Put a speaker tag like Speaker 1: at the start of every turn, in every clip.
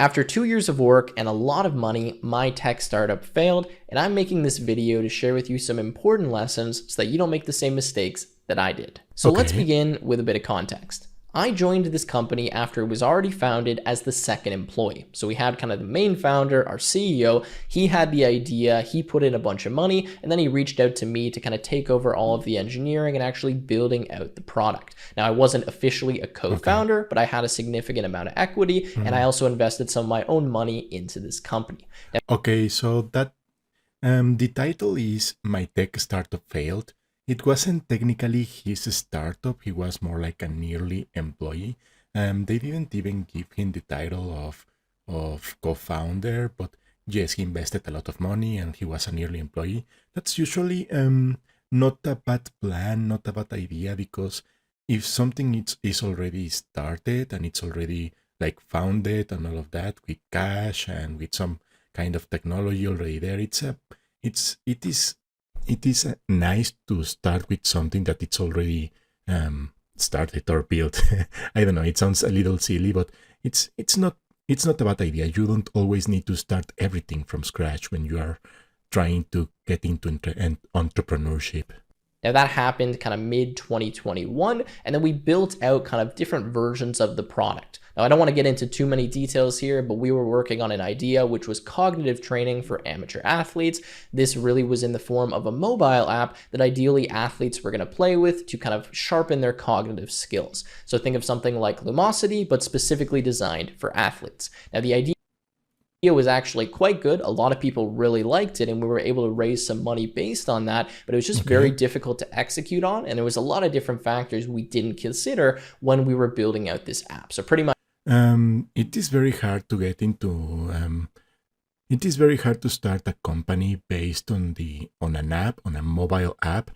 Speaker 1: After 2 years of work and a lot of money, my tech startup failed, and I'm making this video to share with you some important lessons so that you don't make the same mistakes that I did. So let's
Speaker 2: Okay.
Speaker 1: begin with a bit of context. I joined this company after it was already founded as the second employee. So we had kind of the main founder, our CEO. He had the idea, he put in a bunch of money, and then he reached out to me to kind of take over all of the engineering and actually building out the product. Now, I wasn't officially a
Speaker 2: Okay.
Speaker 1: co-founder, but I had a significant amount of equity, and I
Speaker 2: Mm.
Speaker 1: also invested some of my own money into this company. Now,
Speaker 2: Okay, so that the title is My Tech Startup Failed. It wasn't technically his startup, he was more like an early employee. They didn't even give him the title of co-founder, but yes, he invested a lot of money and he was an early employee. That's usually not a bad plan, not a bad idea, because if something is already started and it's already like founded and all of that with cash and with some kind of technology already there, it is nice to start with something that it's already started or built. I don't know, it sounds a little silly, but it's not a bad idea. You don't always need to start everything from scratch when you are trying to get into entrepreneurship.
Speaker 1: Now that happened kind of mid 2021, and then we built out kind of different versions of the product. Now I don't want to get into too many details here, but we were working on an idea which was cognitive training for amateur athletes. This really was in the form of a mobile app that ideally athletes were going to play with to kind of sharpen their cognitive skills. So think of something like Lumosity, but specifically designed for athletes. Now the idea was actually quite good. A lot of people really liked it, and we were able to raise some money based on that, but it was just very
Speaker 2: Okay.
Speaker 1: difficult to execute on, and there was a lot of different factors we didn't consider when we were building out this app. So pretty much
Speaker 2: It is very hard to get into. It is very hard to start a company based on an app, on a mobile app.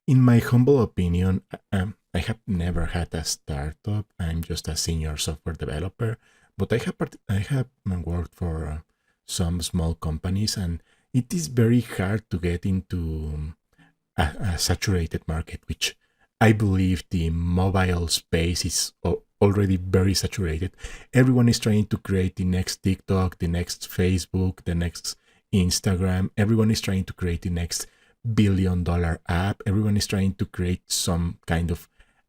Speaker 2: In my humble opinion, I have never had a startup. I'm just a senior software developer, but I have worked for some small companies, and it is very hard to get into a saturated market, which I believe the mobile space is already very saturated. Everyone is trying to create the next TikTok, the next Facebook, the next Instagram. Everyone is trying to create the next billion-dollar app. Everyone is trying to create some kind of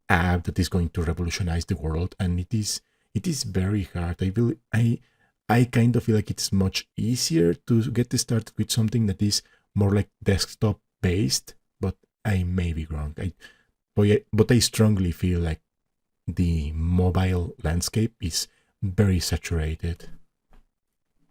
Speaker 2: app that is going to revolutionize the world, and it is very hard. I kind of feel like it's much easier to get started with something that is more like desktop based, but I may be wrong. But I strongly feel like the mobile landscape is very saturated.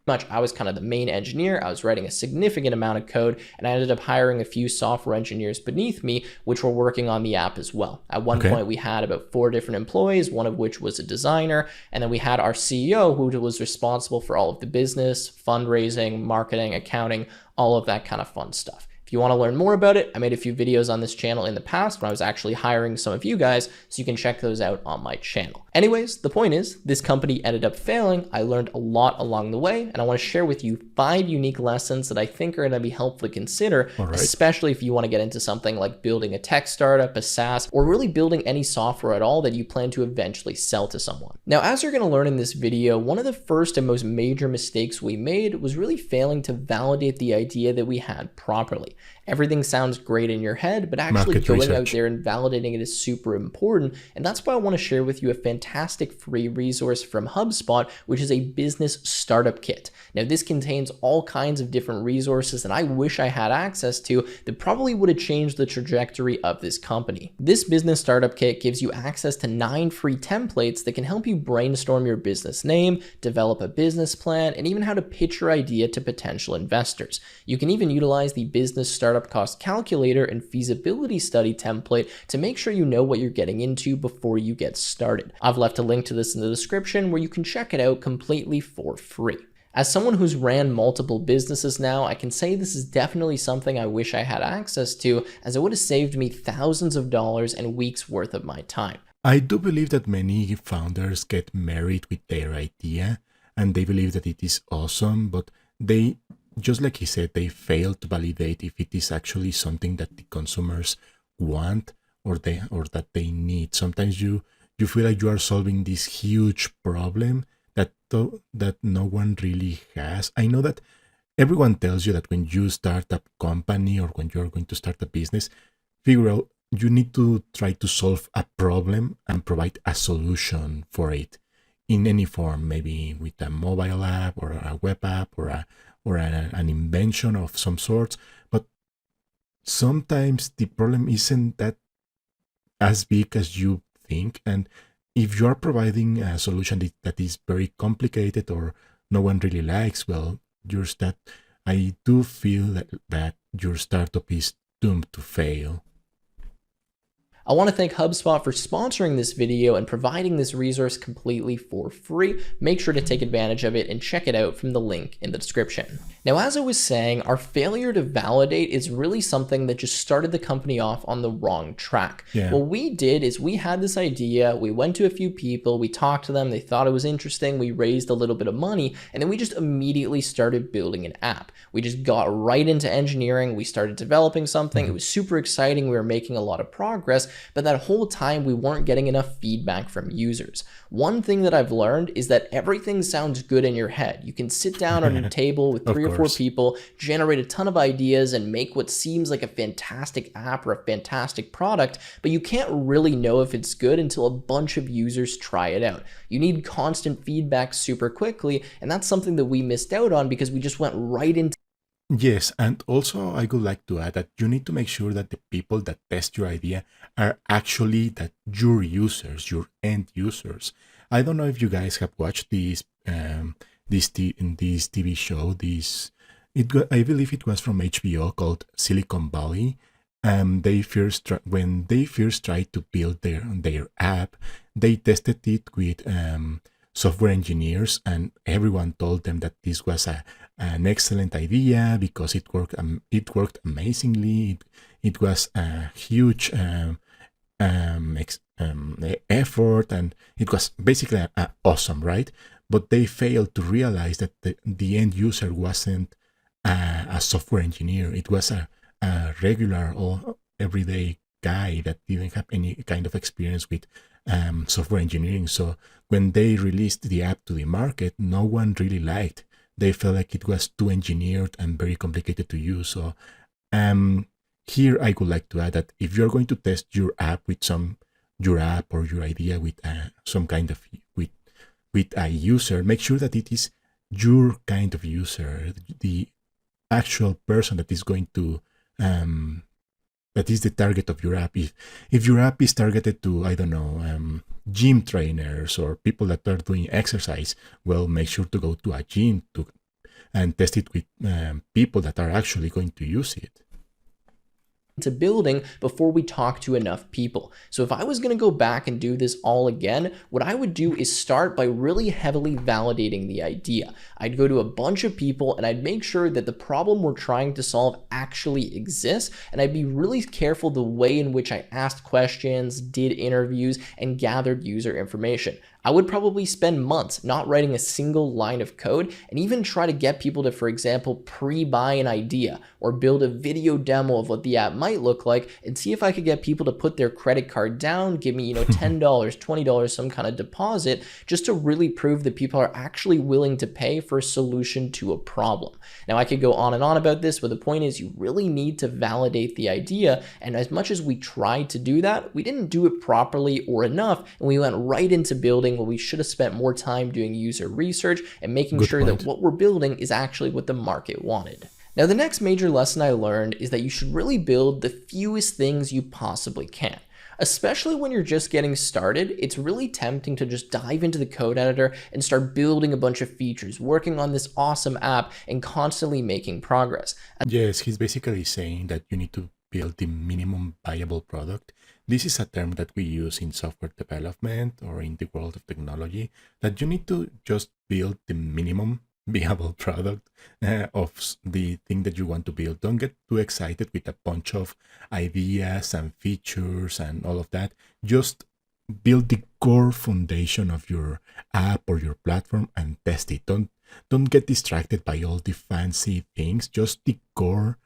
Speaker 1: I was kind of the main engineer. I was writing a significant amount of code, and I ended up hiring a few software engineers beneath me, which were working on the app as well. At one
Speaker 2: Okay.
Speaker 1: point, we had about 4 different employees, one of which was a designer, and then we had our CEO, who was responsible for all of the business, fundraising, marketing, accounting, all of that kind of fun stuff. If you want to learn more about it, I made a few videos on this channel in the past when I was actually hiring some of you guys, so you can check those out on my channel. Anyways, the point is, this company ended up failing. I learned a lot along the way, and I want to share with you 5 unique lessons that I think are going to be helpful to consider,
Speaker 2: All right.
Speaker 1: especially if you want to get into something like building a tech startup, a SaaS, or really building any software at all that you plan to eventually sell to someone. Now, as you're going to learn in this video, one of the first and most major mistakes we made was really failing to validate the idea that we had properly. Everything sounds great in your head, but actually
Speaker 2: Market
Speaker 1: going out
Speaker 2: research.
Speaker 1: there and validating it is super important. And that's why I want to share with you a fantastic free resource from HubSpot, which is a business startup kit. Now, this contains all kinds of different resources that I wish I had access to that probably would have changed the trajectory of this company. This business startup kit gives you access to 9 free templates that can help you brainstorm your business name, develop a business plan, and even how to pitch your idea to potential investors. You can even utilize the business startup cost calculator and feasibility study template to make sure you know what you're getting into before you get started. I've left a link to this in the description where you can check it out completely for free. As someone who's ran multiple businesses now, I can say this is definitely something I wish I had access to, as it would have saved me thousands of dollars and weeks worth of my time.
Speaker 2: I do believe that many founders get married with their idea and they believe that it is awesome, but they, just like he said, they fail to validate if it is actually something that the consumers want or that they need. Sometimes you feel like you are solving this huge problem that no one really has. I know that everyone tells you that when you start a company or when you're going to start a business, figure out you need to try to solve a problem and provide a solution for it in any form, maybe with a mobile app or a web app or an invention of some sorts. But sometimes the problem isn't that as big as you think. And if you're providing a solution that is very complicated or no one really likes, well, I do feel that your startup is doomed to fail.
Speaker 1: I want to thank HubSpot for sponsoring this video and providing this resource completely for free. Make sure to take advantage of it and check it out from the link in the description. Now, as I was saying, our failure to validate is really something that just started the company off on the wrong track.
Speaker 2: Yeah.
Speaker 1: What we did is we had this idea, we went to a few people, we talked to them, they thought it was interesting, we raised a little bit of money, and then we just immediately started building an app. We just got right into engineering, we started developing something, it was super exciting, we were making a lot of progress, but that whole time we weren't getting enough feedback from users. One thing that I've learned is that everything sounds good in your head. You can sit down on a table with 3 or 4 people, generate a ton of ideas and make what seems like a fantastic app or a fantastic product, but you can't really know if it's good until a bunch of users try it out. You need constant feedback super quickly, and that's something that we missed out on because we just went right into
Speaker 2: Yes, and also I would like to add that you need to make sure that the people that test your idea are actually that your users, your end users. I don't know if you guys have watched this TV show. I believe it was from HBO called Silicon Valley. When they first tried to build their app, they tested it with software engineers, and everyone told them that this was an excellent idea because it worked amazingly. It was a huge effort, and it was basically awesome, right? But they failed to realize that the end user wasn't a software engineer. It was a regular or everyday guy that didn't have any kind of experience with software engineering. So when they released the app to the market, no one really liked. They felt like it was too engineered and very complicated to use. So here I would like to add that if you're going to test your app or your idea with some kind of with a user, make sure that it is your kind of user, the actual person that is going to that is the target of your app. If your app is targeted to, I don't know, gym trainers or people that are doing exercise, well, make sure to go to a gym and test it with people that are actually going to use it.
Speaker 1: Into building before we talk to enough people. So if I was going to go back and do this all again, what I would do is start by really heavily validating the idea. I'd go to a bunch of people and I'd make sure that the problem we're trying to solve actually exists, and I'd be really careful the way in which I asked questions, did interviews, and gathered user information. I would probably spend months not writing a single line of code and even try to get people to, for example, pre-buy an idea or build a video demo of what the app might look like and see if I could get people to put their credit card down, give me, $10, $20, some kind of deposit, just to really prove that people are actually willing to pay for a solution to a problem. Now, I could go on and on about this, but the point is you really need to validate the idea. And as much as we tried to do that, we didn't do it properly or enough, and we went right into building we should have spent more time doing user research and making sure that what we're building is actually what the market wanted. Now, the next major lesson I learned is that you should really build the fewest things you possibly can. Especially when you're just getting started, it's really tempting to just dive into the code editor and start building a bunch of features, working on this awesome app and constantly making progress.
Speaker 2: Yes, he's basically saying that you need to build the minimum viable product. This is a term that we use in software development or in the world of technology, that you need to just build the minimum viable product of the thing that you want to build. Don't get too excited with a bunch of ideas and features and all of that. Just build the core foundation of your app or your platform and test it. Don't get distracted by all the fancy things. Just the core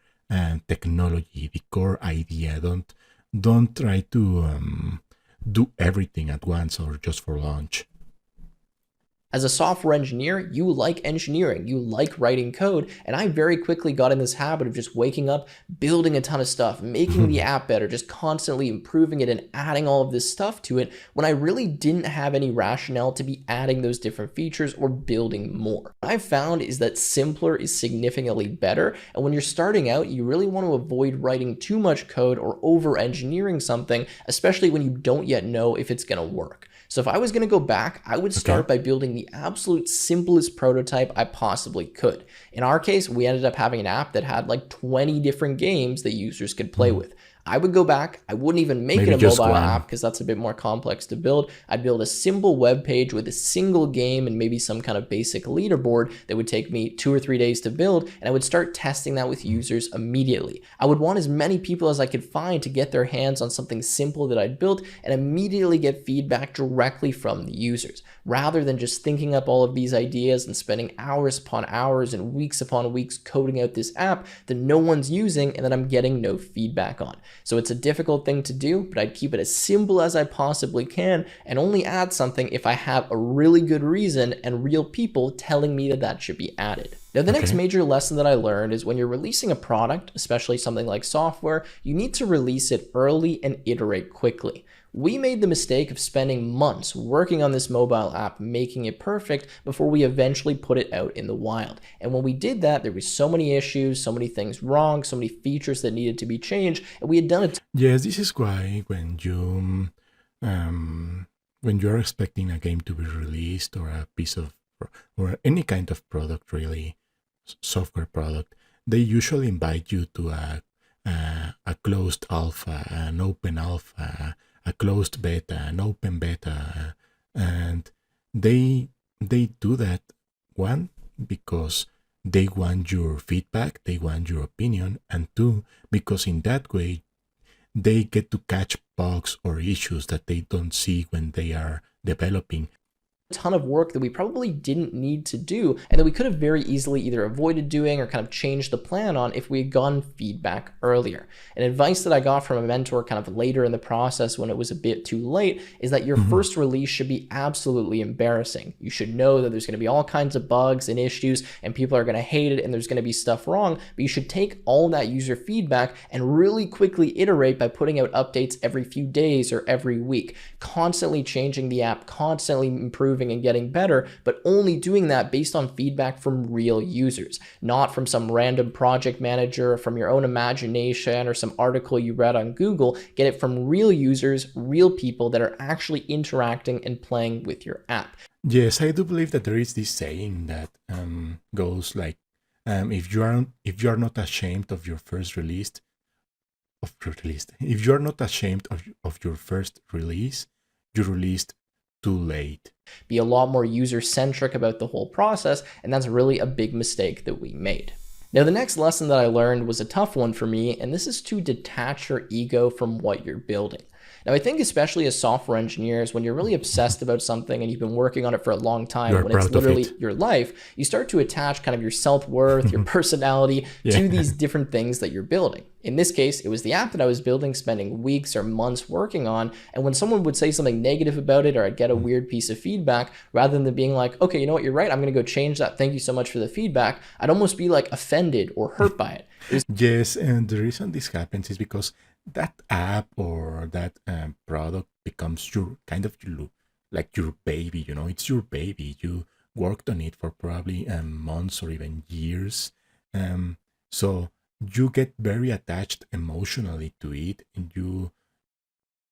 Speaker 2: technology, the core idea. Don't try to do everything at once or just for launch.
Speaker 1: As a software engineer, you like engineering, you like writing code, and I very quickly got in this habit of just waking up, building a ton of stuff, making the app better, just constantly improving it and adding all of this stuff to it when I really didn't have any rationale to be adding those different features or building more. What I've found is that simpler is significantly better, and when you're starting out, you really want to avoid writing too much code or over-engineering something, especially when you don't yet know if it's going to work. So if I was going to go back, I would start by building the absolute simplest prototype I possibly could. In our case, we ended up having an app that had like 20 different games that users could play with. I would go back, I wouldn't even make it a mobile app because that's a bit more complex to build. I'd build a simple web page with a single game and maybe some kind of basic leaderboard that would take me 2 or 3 days to build, and I would start testing that with users immediately. I would want as many people as I could find to get their hands on something simple that I'd built and immediately get feedback directly from the users, rather than just thinking up all of these ideas and spending hours upon hours and weeks upon weeks coding out this app that no one's using and that I'm getting no feedback on. So it's a difficult thing to do, but I'd keep it as simple as I possibly can and only add something if I have a really good reason and real people telling me that that should be added. Now, the next major lesson that I learned is when you're releasing a product, especially something like software, you need to release it early and iterate quickly. We made the mistake of spending months working on this mobile app, making it perfect before we eventually put it out in the wild. And when we did that, there was so many issues, so many things wrong, so many features that needed to be changed, and we had done it.
Speaker 2: Yes, this is why when you're expecting a game to be released or a piece of or any kind of product, really software product, they usually invite you to a closed alpha, an open alpha, a closed beta, an open beta, and they do that, one, because they want your feedback, they want your opinion, and two, because in that way they get to catch bugs or issues that they don't see when they are developing.
Speaker 1: Ton of work that we probably didn't need to do and that we could have very easily either avoided doing or kind of changed the plan on if we had gotten feedback earlier. And advice that I got from a mentor kind of later in the process when it was a bit too late is that your first release should be absolutely embarrassing. You should know that there's going to be all kinds of bugs and issues and people are going to hate it and there's going to be stuff wrong, but you should take all that user feedback and really quickly iterate by putting out updates every few days or every week, constantly changing the app, constantly improving and getting better, but only doing that based on feedback from real users, not from some random project manager, from your own imagination or some article you read on Google. Get it from real users, real people that are actually interacting and playing with your app.
Speaker 2: Yes, I do believe that there is this saying that goes like, if you are not ashamed of your first release, if you are not ashamed of your first release, you released too late.
Speaker 1: Be a lot more user-centric about the whole process, and that's really a big mistake that we made. Now, the next lesson that I learned was a tough one for me, and this is to detach your ego from what you're building. Now, I think especially as software engineers, when you're really obsessed about something and you've been working on it for a long time, when it's literally your life, you start to attach kind of your self-worth, your personality to these different things that you're building. In this case, it was the app that I was building, spending weeks or months working on. And when someone would say something negative about it, or I'd get a weird piece of feedback, rather than being like, okay, you know what, you're right, I'm going to go change that. Thank you so much for the feedback. I'd almost be like offended or hurt by it.
Speaker 2: Yes, and the reason this happens is because that app or that product becomes your kind of like your baby. You know, it's your baby. You worked on it for probably months or even years. So you get very attached emotionally to it, and you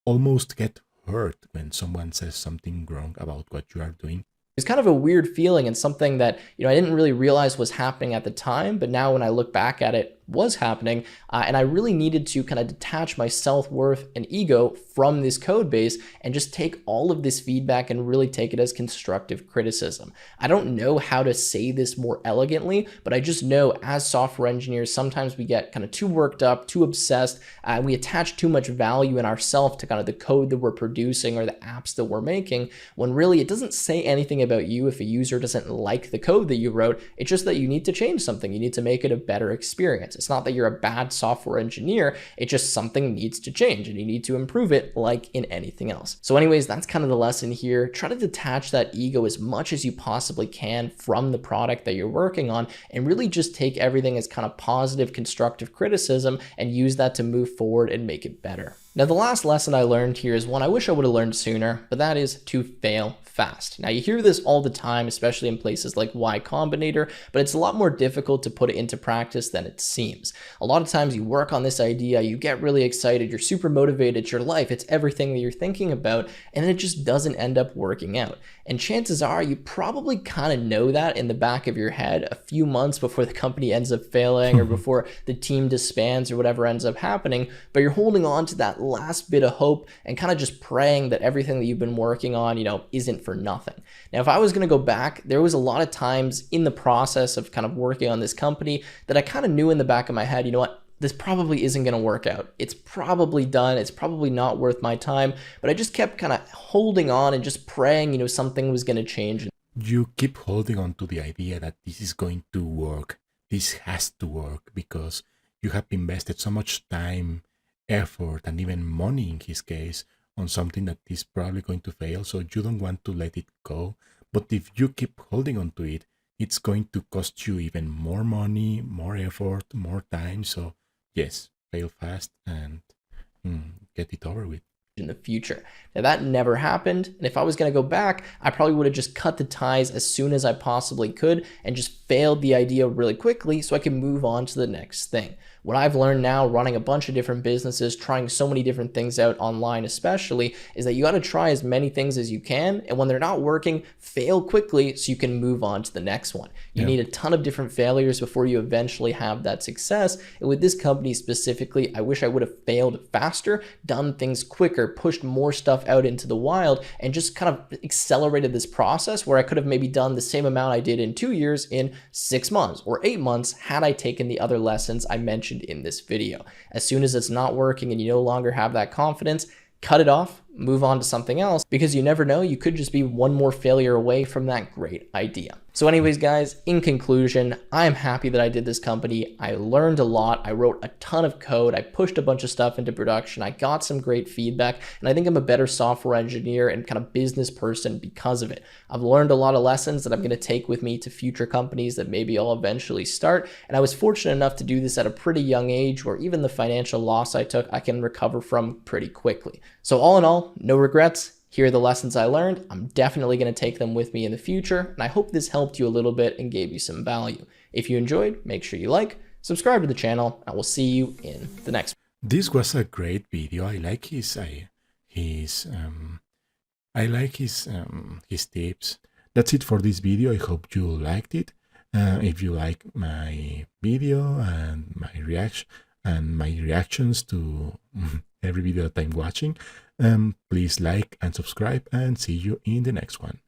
Speaker 2: almost get hurt when someone says something wrong about what you are doing.
Speaker 1: It's kind of a weird feeling and something that, I didn't really realize was happening at the time, but now when I look back at it, was happening, and I really needed to kind of detach my self-worth and ego from this code base and just take all of this feedback and really take it as constructive criticism. I don't know how to say this more elegantly, but I just know as software engineers, sometimes we get kind of too worked up, too obsessed, and we attach too much value in ourselves to kind of the code that we're producing or the apps that we're making, when really it doesn't say anything about you if a user doesn't like the code that you wrote. It's just that you need to change something. You need to make it a better experience. It's not that you're a bad software engineer. It's just something needs to change and you need to improve it like in anything else. So anyways, that's kind of the lesson here. Try to detach that ego as much as you possibly can from the product that you're working on and really just take everything as kind of positive, constructive criticism and use that to move forward and make it better. Now, the last lesson I learned here is one I wish I would have learned sooner, but that is to fail fast. Now, you hear this all the time, especially in places like Y Combinator, but it's a lot more difficult to put it into practice than it seems. A lot of times you work on this idea, you get really excited, you're super motivated, it's your life, it's everything that you're thinking about, and then it just doesn't end up working out. And chances are you probably kind of know that in the back of your head a few months before the company ends up failing or before the team disbands or whatever ends up happening, but you're holding on to that last bit of hope and kind of just praying that everything that you've been working on, isn't for nothing. Now, if I was going to go back, there was a lot of times in the process of kind of working on this company that I kind of knew in the back of my head, you know what? This probably isn't going to work out. It's probably done. It's probably not worth my time. But I just kept kind of holding on and just praying, something was going to change.
Speaker 2: You keep holding on to the idea that this is going to work. This has to work because you have invested so much time, effort, and even money in his case on something that is probably going to fail. So you don't want to let it go. But if you keep holding on to it, it's going to cost you even more money, more effort, more time. So yes, fail fast and get it over with.
Speaker 1: In the future. Now that never happened. And if I was going to go back, I probably would have just cut the ties as soon as I possibly could and just failed the idea really quickly so I can move on to the next thing. What I've learned now running a bunch of different businesses, trying so many different things out online especially, is that you got to try as many things as you can. And when they're not working, fail quickly so you can move on to the next one. You need a ton of different failures before you eventually have that success. And with this company specifically, I wish I would have failed faster, done things quicker, pushed more stuff out into the wild, and just kind of accelerated this process where I could have maybe done the same amount I did in 2 years in 6 months or 8 months had I taken the other lessons I mentioned in this video. As soon as it's not working and you no longer have that confidence, cut it off, move on to something else, because you never know, you could just be one more failure away from that great idea. So anyways, guys, in conclusion, I'm happy that I did this company. I learned a lot. I wrote a ton of code. I pushed a bunch of stuff into production. I got some great feedback, and I think I'm a better software engineer and kind of business person because of it. I've learned a lot of lessons that I'm going to take with me to future companies that maybe I'll eventually start. And I was fortunate enough to do this at a pretty young age where even the financial loss I took, I can recover from pretty quickly. So all in all, no regrets. Here are the lessons I learned. I'm definitely going to take them with me in the future, and I hope this helped you a little bit and gave you some value. If you enjoyed, make sure you like, subscribe to the channel, and we'll see you in the next one.
Speaker 2: This was a great video. I like his tips. That's it for this video. I hope you liked it. If you like my video and my reactions to every video that I'm watching, please like and subscribe, and see you in the next one.